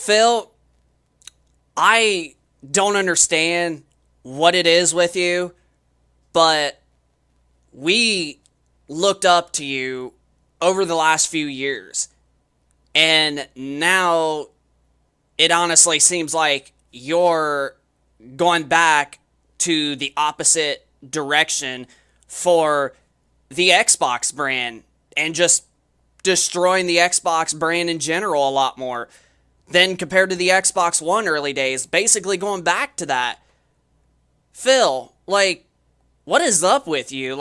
Phil, I don't understand what it is with you, but we looked up to you over the last few years. And now it honestly seems like you're going back to the opposite direction for the Xbox brand and just destroying the Xbox brand in general a lot more than compared to the Xbox One early days. Basically going back to that. Phil, like, what is up with you?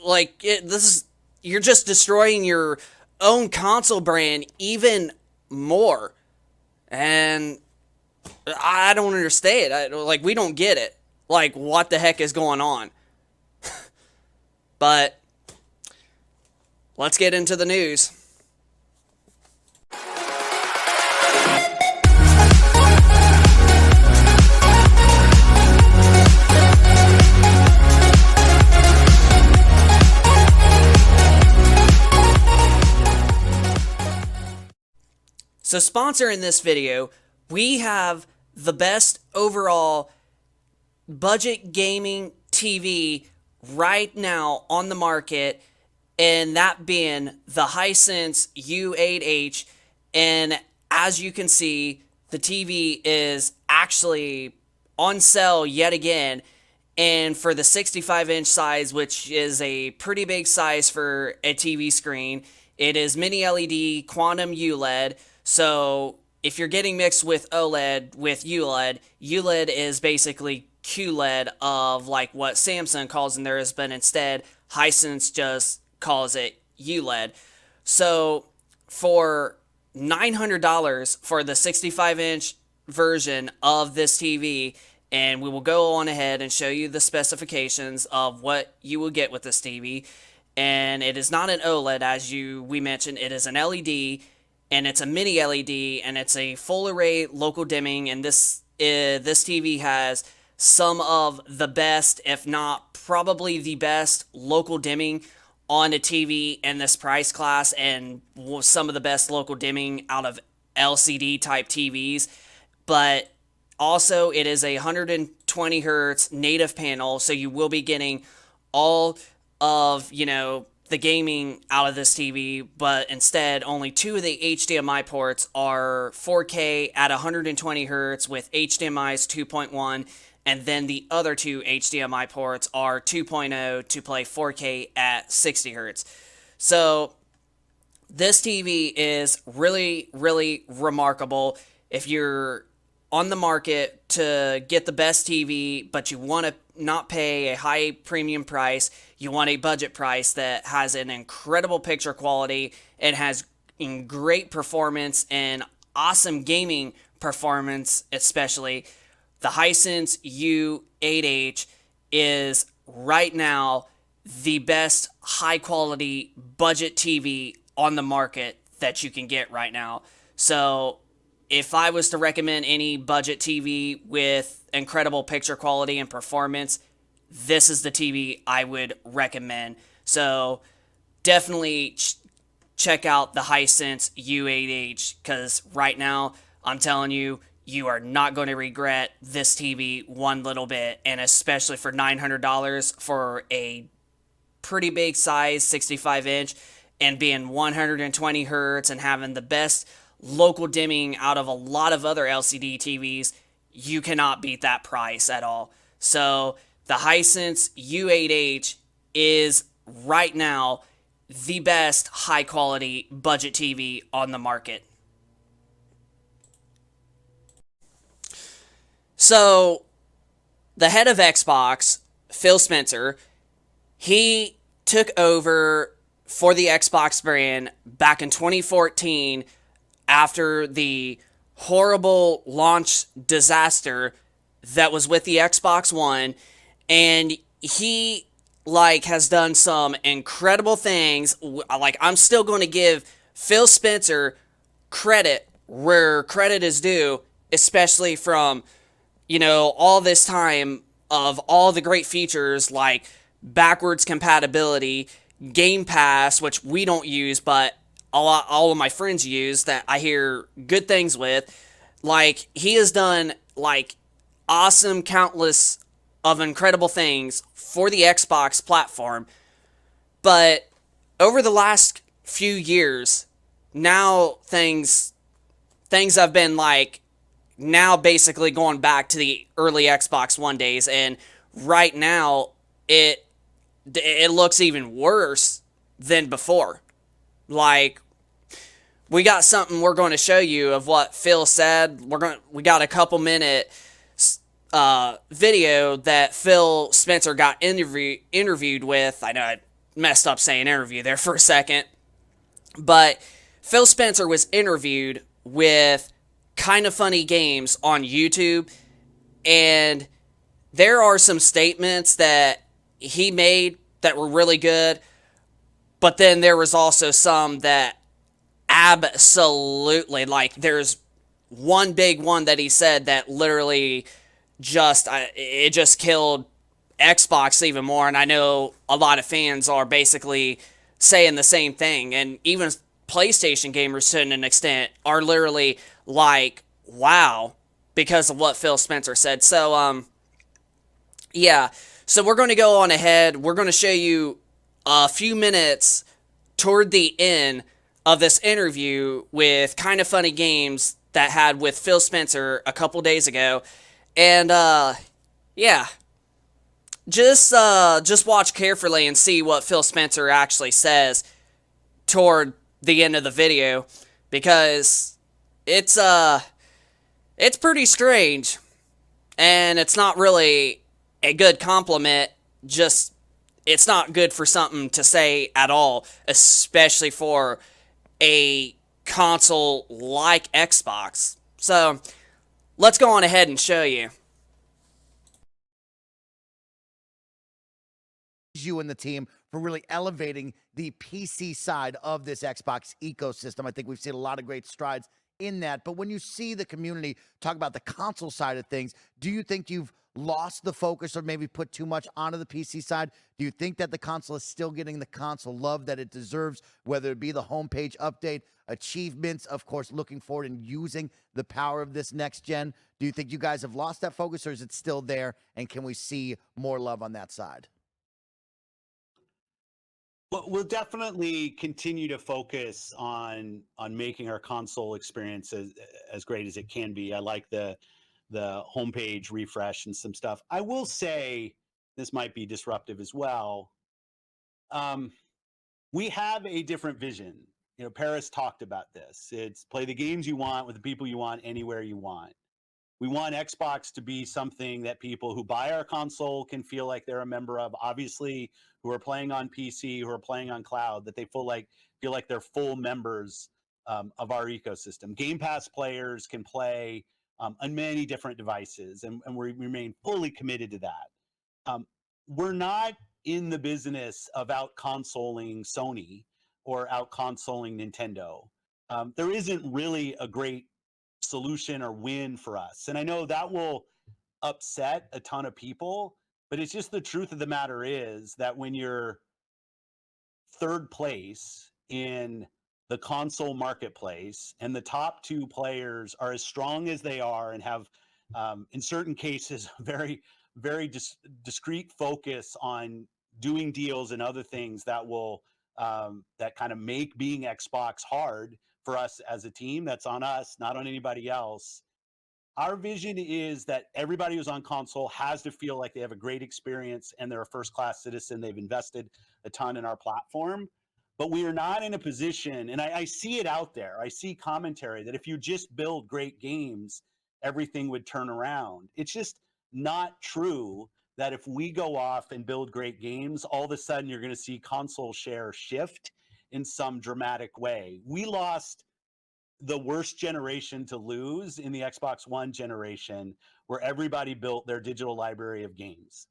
This is, you're just destroying your own console brand even more. And I don't understand. We don't get it. Like, what the heck is going on? But let's get into the news. So sponsoring this video, we have the best overall budget gaming TV right now on the market, and that being the Hisense U8H. And as you can see, the TV is actually on sale yet again. And for the 65-inch size, which is a pretty big size for a TV screen, it is mini LED quantum ULED. So if you're getting mixed with OLED with ULED, ULED is basically QLED of like what Samsung calls in theirs, but instead Hisense just calls it ULED. So for $900 for the 65-inch version of this TV, and we will go on ahead and show you the specifications of what you will get with this TV. And it is not an OLED, as we mentioned. It is an LED, and it's a mini LED, and it's a full array local dimming. And this TV has some of the best, if not probably the best, local dimming on a TV in this price class, and some of the best local dimming out of LCD type TVs. But also, it is a 120 hertz native panel, so you will be getting all of, the gaming out of this TV, but instead, only two of the HDMI ports are 4K at 120 hertz with HDMI's 2.1, and then the other two HDMI ports are 2.0 to play 4K at 60 hertz. So, this TV is really, really remarkable. If you're on the market to get the best TV, but you want to not pay a high premium price, you want a budget price that has an incredible picture quality, it has great performance and awesome gaming performance, especially, the Hisense U8H is right now the best high quality budget TV on the market that you can get right now. So if I was to recommend any budget TV with incredible picture quality and performance, this is the TV I would recommend. So definitely check out the Hisense U8H, because right now, I'm telling you, you are not going to regret this TV one little bit, and especially for $900 for a pretty big size 65-inch and being 120 hertz and having the best local dimming out of a lot of other LCD TVs, you cannot beat that price at all. So the Hisense U8H is right now the best high quality budget TV on the market. So the head of Xbox, Phil Spencer, he took over for the Xbox brand back in 2014 after the horrible launch disaster that was with the Xbox One, and he has done some incredible things. I'm still going to give Phil Spencer credit where credit is due, especially from all this time of all the great features like backwards compatibility, Game Pass, which we don't use, but all of my friends use that I hear good things with. Like he has done like awesome, countless of incredible things for the Xbox platform, but over the last few years, now things have been like now basically going back to the early Xbox One days, and right now it looks even worse than before. Like we got something we're going to show you of what Phil said. We got a couple minute video that Phil Spencer got interviewed with. I know I messed up saying interview there for a second, but Phil Spencer was interviewed with Kind of Funny Games on YouTube, and there are some statements that he made that were really good, but then there was also some that absolutely, like, there's one big one that he said that literally it just killed Xbox even more, and I know a lot of fans are basically saying the same thing, and even PlayStation gamers to an extent are literally like, wow, because of what Phil Spencer said. So yeah, so we're going to go on ahead. We're going to show you a few minutes toward the end of this interview with Kind of Funny Games that had with Phil Spencer a couple days ago. And yeah, just watch carefully and see what Phil Spencer actually says toward the end of the video, because it's pretty strange, and it's not really a good compliment. Just it's not good for something to say at all, especially for a console like Xbox. So let's go on ahead and show you. You and the team for really elevating the PC side of this Xbox ecosystem. I think we've seen a lot of great strides in that. But when you see the community talk about the console side of things, do you think you've lost the focus or maybe put too much onto the PC side? Do you think that the console is still getting the console love that it deserves, whether it be the homepage update, achievements, of course, looking forward and using the power of this next gen? Do you think you guys have lost that focus, or is it still there? And can we see more love on that side? Well, we'll definitely continue to focus on making our console experience as great as it can be. I like the homepage refresh and some stuff. I will say this might be disruptive as well. We have a different vision. You know, Paris talked about this. It's play the games you want with the people you want anywhere you want. We want Xbox to be something that people who buy our console can feel like they're a member of. Obviously, who are playing on PC, who are playing on cloud, that they feel like they're full members of our ecosystem. Game Pass players can play on many different devices, and we remain fully committed to that. We're not in the business of out consoling Sony or out consoling Nintendo. There isn't really a great solution or win for us. And I know that will upset a ton of people, but it's just the truth of the matter is that when you're third place in the console marketplace and the top two players are as strong as they are and have, in certain cases, very discrete focus on doing deals and other things that will that kind of make being Xbox hard for us as a team. That's on us, not on anybody else. Our vision is that everybody who's on console has to feel like they have a great experience and they're a first class citizen. They've invested a ton in our platform, but we are not in a position, and I see it out there. I see commentary that if you just build great games, everything would turn around. It's just not true that if we go off and build great games, all of a sudden you're going to see console share shift in some dramatic way. We lost the worst generation to lose in the Xbox One generation, where everybody built their digital library of games.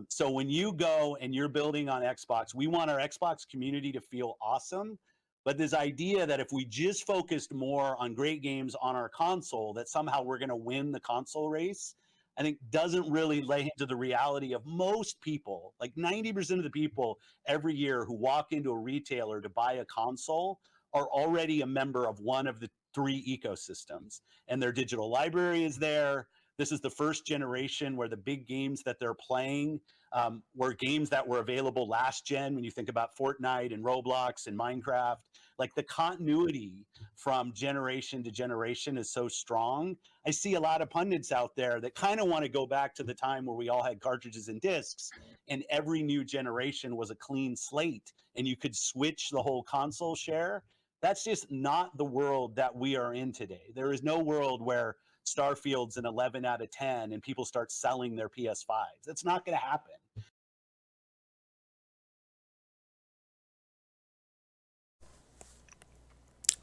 So when you go and you're building on Xbox, we want our Xbox community to feel awesome. But this idea that if we just focused more on great games on our console, that somehow we're going to win the console race, I think doesn't really lay into the reality of most people. Like 90% of the people every year who walk into a retailer to buy a console are already a member of one of the three ecosystems, and their digital library is there. This is the first generation where the big games that they're playing were games that were available last gen. When you think about Fortnite and Roblox and Minecraft, like the continuity from generation to generation is so strong. I see a lot of pundits out there that kind of want to go back to the time where we all had cartridges and discs and every new generation was a clean slate and you could switch the whole console share. That's just not the world that we are in today. There is no world where Starfield's an 11 out of 10 and people start selling their PS5s. That's not going to happen.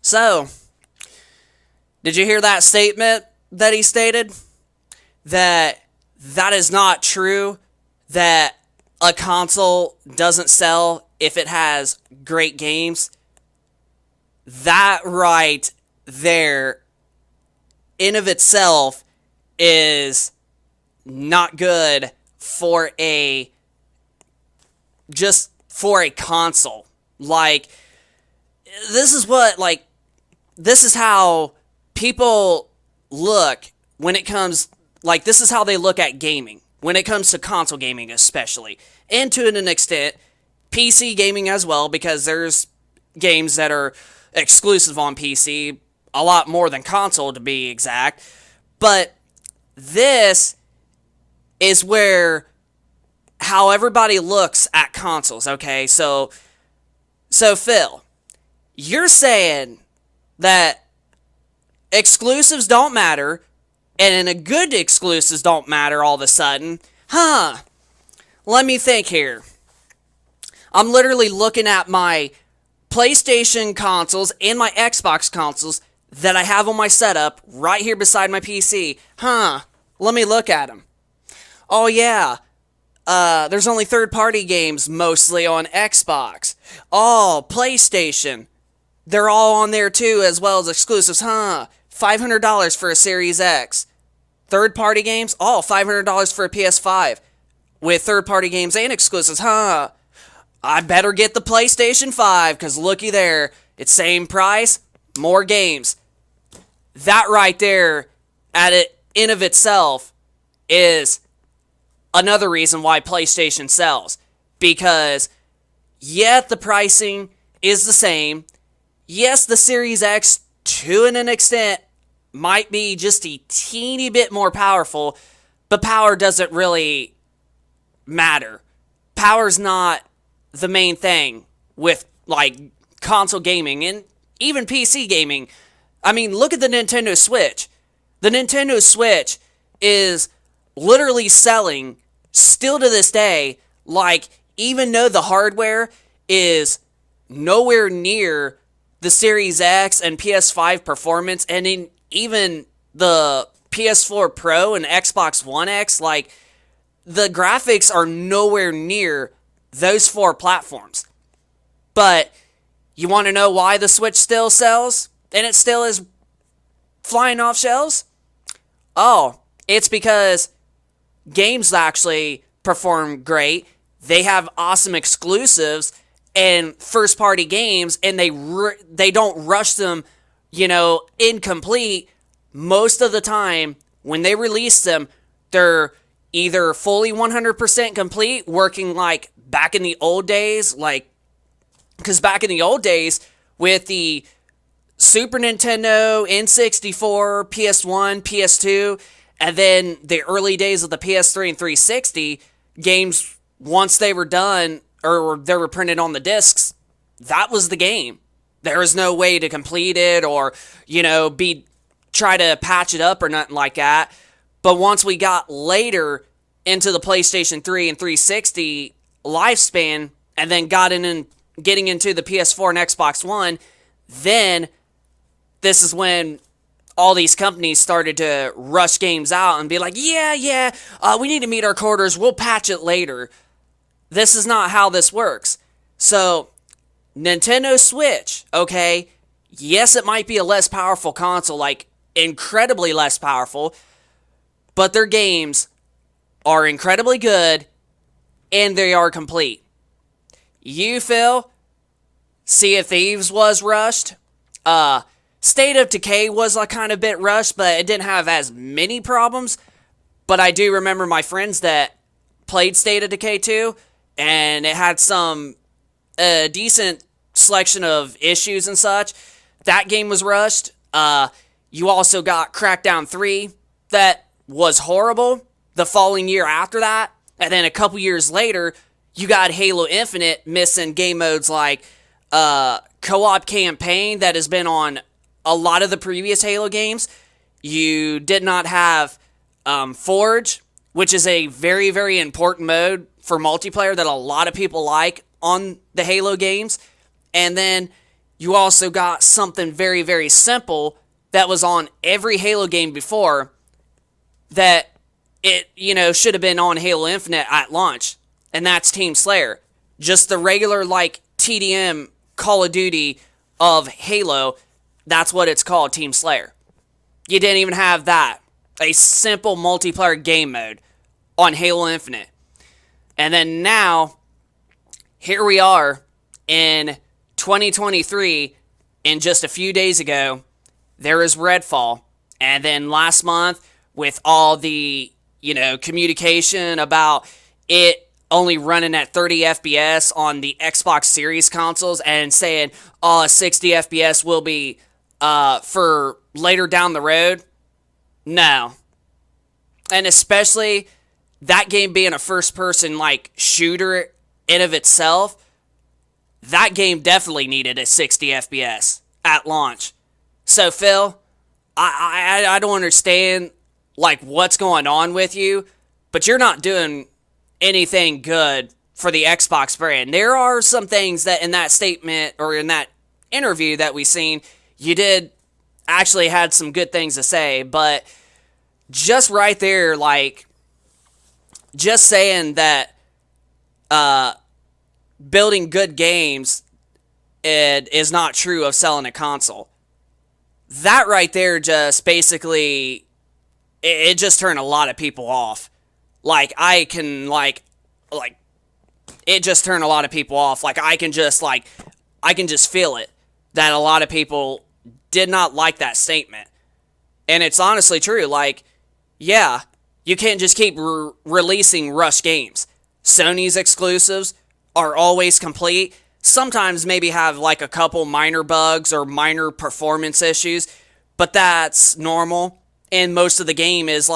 So, did you hear that statement that he stated? That is not true, that a console doesn't sell if it has great games. That right there, in of itself, is not good for just for a console. Like, this is how people look when it comes, like, this is how they look at gaming, when it comes to console gaming especially, and to an extent, PC gaming as well, because there's games that are exclusive on PC, a lot more than console to be exact, but this is where, how everybody looks at consoles, okay? So Phil, you're saying that exclusives don't matter, and a good exclusives don't matter all of a sudden. Huh. Let me think here. I'm literally looking at my PlayStation consoles and my Xbox consoles that I have on my setup right here beside my PC. Huh. Let me look at them. Oh yeah. There's only third-party games mostly on Xbox. Oh, PlayStation. They're all on there too, as well as exclusives, huh? $500 for a Series X. Third-party games? Oh, $500 for a PS5. With third-party games and exclusives, huh? I better get the PlayStation 5, because looky there. It's same price, more games. That right there, in of itself, is another reason why PlayStation sells. Because, yeah, the pricing is the same. Yes, the Series X, to an extent, might be just a teeny bit more powerful, but power doesn't really matter. Power's not the main thing with, like, console gaming and even PC gaming. I mean, look at the Nintendo Switch. The Nintendo Switch is literally selling, still to this day, like, even though the hardware is nowhere near the Series X and PS5 performance, and in even the PS4 Pro and Xbox One X, like, the graphics are nowhere near those four platforms. But you want to know why the Switch still sells and it still is flying off shelves? Oh, it's because games actually perform great. They have awesome exclusives and first-party games, and they don't rush them, incomplete. Most of the time, when they release them, they're either fully 100% complete, working like back in the old days, because back in the old days, with the Super Nintendo, N64, PS1, PS2, and then the early days of the PS3 and 360, games, once they were done, or they were printed on the discs, that was the game. There was no way to complete it or, try to patch it up or nothing like that. But once we got later into the PlayStation 3 and 360 lifespan, and then getting into the PS4 and Xbox One, then this is when all these companies started to rush games out and be like, we need to meet our quarters, we'll patch it later. This is not how this works. So, Nintendo Switch, okay, yes, it might be a less powerful console, like incredibly less powerful, but their games are incredibly good and they are complete. You, Phil, Sea of Thieves was rushed. State of Decay was a kind of bit rushed, but it didn't have as many problems. But I do remember my friends that played State of Decay 2, and it had some decent selection of issues and such. That game was rushed. You also got Crackdown 3 that was horrible the following year after that. And then a couple years later, you got Halo Infinite missing game modes like co-op campaign that has been on a lot of the previous Halo games. You did not have Forge, which is a very, very important mode for multiplayer that a lot of people like on the Halo games. And then you also got something very, very simple that was on every Halo game before that it, should have been on Halo Infinite at launch. And that's Team Slayer. Just the regular, TDM Call of Duty of Halo. That's what it's called, Team Slayer. You didn't even have that. A simple multiplayer game mode on Halo Infinite. And then now, here we are in 2023, and just a few days ago, there is Redfall. And then last month, with all the, communication about it only running at 30 FPS on the Xbox Series consoles and saying, 60 FPS will be for later down the road. No. And especially that game being a first-person, shooter in of itself, that game definitely needed a 60 FPS at launch. So, Phil, I don't understand, what's going on with you, but you're not doing anything good for the Xbox brand. There are some things that in that statement or in that interview that we seen, you did actually had some good things to say, but just right there, just saying that building good games is not true of selling a console. That right there just basically, it just turned a lot of people off. It just turned a lot of people off. I can just feel it, that a lot of people did not like that statement. And it's honestly true. Yeah, you can't just keep releasing rush games. Sony's exclusives are always complete. Sometimes maybe have a couple minor bugs or minor performance issues, but that's normal. And most of the game is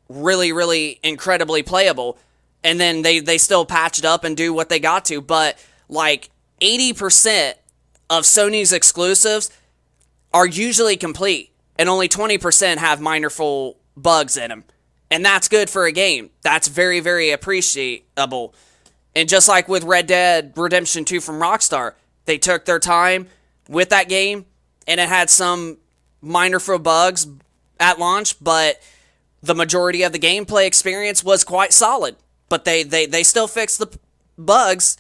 really, really incredibly playable. And then they still patch it up and do what they got to. But 80% of Sony's exclusives are usually complete, and only 20% have minor full bugs in them. And that's good for a game. That's very, very appreciable. And just like with Red Dead Redemption 2 from Rockstar, they took their time with that game, and it had some minor full bugs at launch, but the majority of the gameplay experience was quite solid. But they still fixed the bugs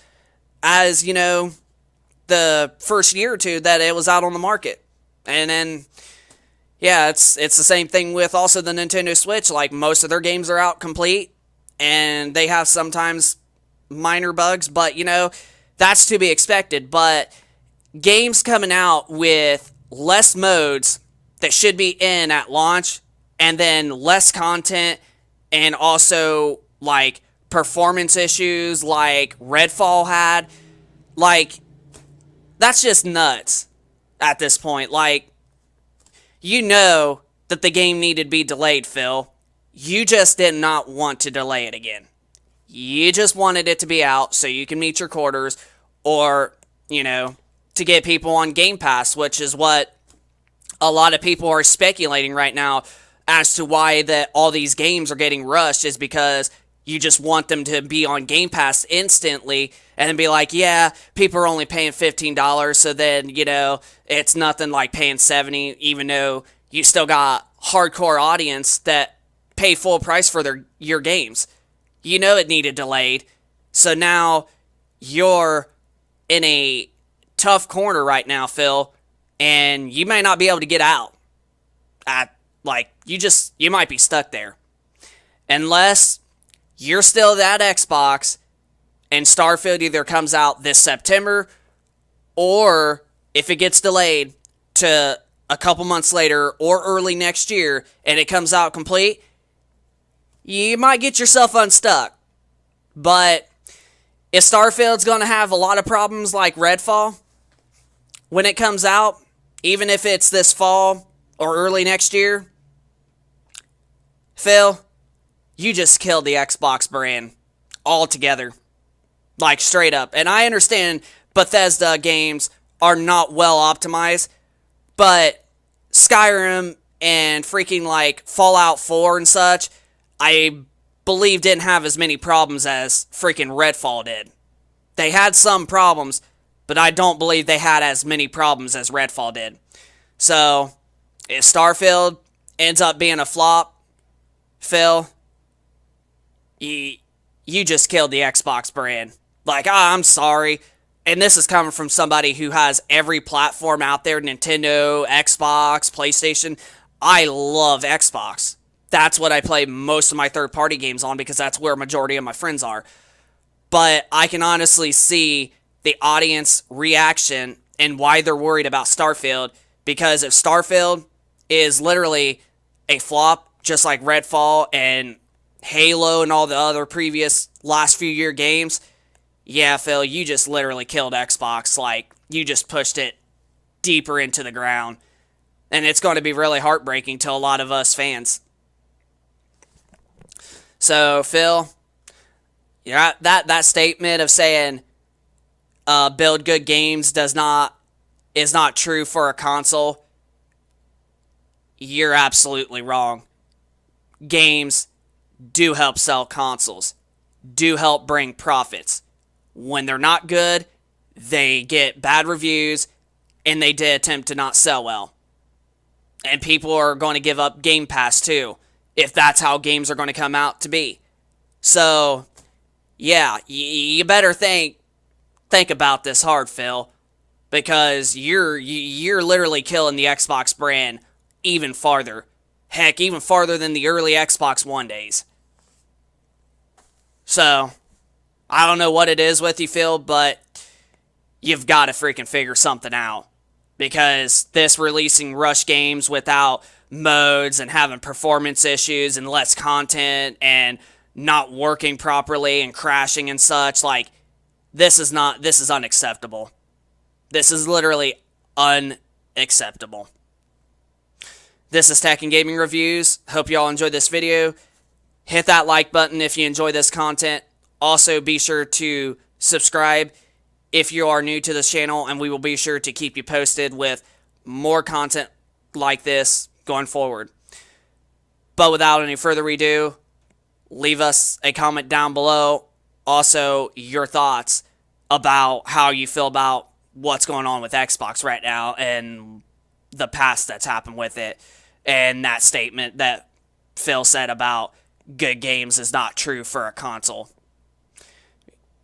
as, the first year or two that it was out on the market. And then, yeah, it's the same thing with also the Nintendo Switch. Most of their games are out complete, and they have sometimes minor bugs, but, that's to be expected. But games coming out with less modes that should be in at launch, and then less content, and also, performance issues like Redfall had, that's just nuts at this point. That the game needed to be delayed, Phil. You just did not want to delay it again. You just wanted it to be out so you can meet your quarters, or, to get people on Game Pass, which is what a lot of people are speculating right now as to why that all these games are getting rushed, is because you just want them to be on Game Pass instantly and then be like, yeah, people are only paying $15, so then, it's nothing like paying $70, even though you still got hardcore audience that pay full price for your games. It needed delayed. So now you're in a tough corner right now, Phil, and you may not be able to get out. You might be stuck there. Unless you're still that Xbox and Starfield either comes out this September, or if it gets delayed to a couple months later or early next year and it comes out complete, you might get yourself unstuck. But if Starfield's going to have a lot of problems like Redfall when it comes out, even if it's this fall or early next year, Phil, you just killed the Xbox brand altogether. Like, straight up. And I understand Bethesda games are not well optimized, but Skyrim and freaking like Fallout 4 and such, I believe didn't have as many problems as freaking Redfall did. They had some problems, but I don't believe they had as many problems as Redfall did. So, if Starfield ends up being a flop, Phil, you just killed the Xbox brand. Like, I'm sorry. And this is coming from somebody who has every platform out there, Nintendo, Xbox, PlayStation. I love Xbox. That's what I play most of my third-party games on because that's where a majority of my friends are. But I can honestly see the audience reaction and why they're worried about Starfield. Because if Starfield is literally a flop, just like Redfall and Halo and all the other previous last few year games, yeah, Phil, you just literally killed Xbox. Like, you just pushed it deeper into the ground. And it's going to be really heartbreaking to a lot of us fans. So, Phil, yeah, that statement of saying build good games is not true for a console, you're absolutely wrong. Games do help sell consoles, do help bring profits. When they're not good, they get bad reviews, and they did attempt to not sell well. And people are going to give up Game Pass too, if that's how games are going to come out to be. So, yeah, you better think about this hard, Phil, because you're literally killing the Xbox brand even farther. Heck, even farther than the early Xbox One days. So, I don't know what it is with you, Phil, but you've got to freaking figure something out. Because this releasing rush games without modes and having performance issues and less content and not working properly and crashing and such, like, this is unacceptable. This is literally unacceptable. This is Tech and Gaming Reviews. Hope you all enjoyed this video. Hit that like button if you enjoy this content. Also, be sure to subscribe if you are new to this channel, and we will be sure to keep you posted with more content like this going forward. But without any further ado, leave us a comment down below. Also, your thoughts about how you feel about what's going on with Xbox right now and the past that's happened with it, and that statement that Phil said about good games is not true for a console.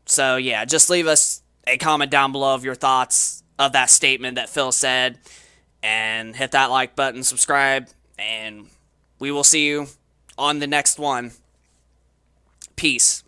So yeah, just leave us a comment down below of your thoughts of that statement that Phil said, and hit that like button, subscribe, and we will see you on the next one. Peace.